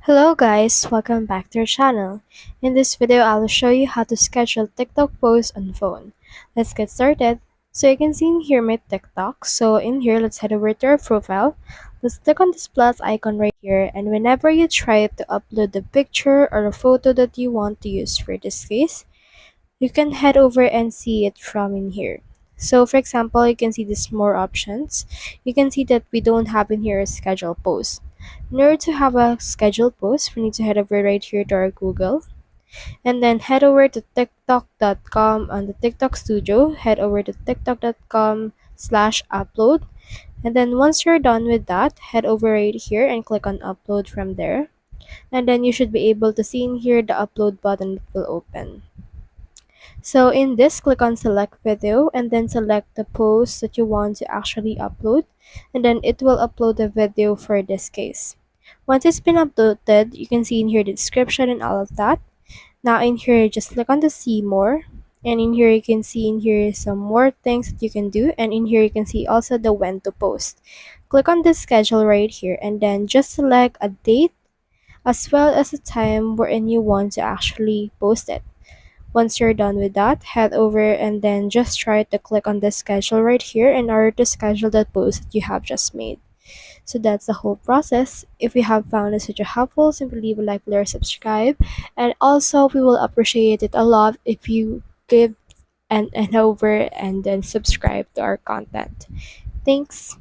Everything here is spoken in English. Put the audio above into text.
Hello guys, welcome back to our channel. In this video, I'll show you how to schedule TikTok posts on phone. Let's get started. So you can see in here my TikTok. So in here, let's head over to our profile. Let's click on this plus icon right here, and whenever you try to upload the picture or a photo that you want to use for this case, you can head over and see it from in here. So for example, you can see these more options. You can see that we don't have in here a scheduled post. In order to have a scheduled post, we need to head over right here to our Google and then head over to tiktok.com on the TikTok studio. Head over to tiktok.com/upload. And then once you're done with that, head over right here and click on upload from there. And then you should be able to see in here the upload button that will open. So in this, click on select video and then select the post that you want to actually upload, and then it will upload the video for this case. Once it's been uploaded, you can see in here the description and all of that. Now in here, just click on the see more, and in here you can see in here some more things that you can do, and in here you can see also the when to post. Click on this schedule right here and then just select a date as well as a time wherein you want to actually post it. Once you're done with that, head over and then just try to click on the schedule right here in order to schedule that post that you have just made. So that's the whole process. If you have found this video helpful, simply leave a like, below, or subscribe. And also, we will appreciate it a lot if you give and over and then subscribe to our content. Thanks.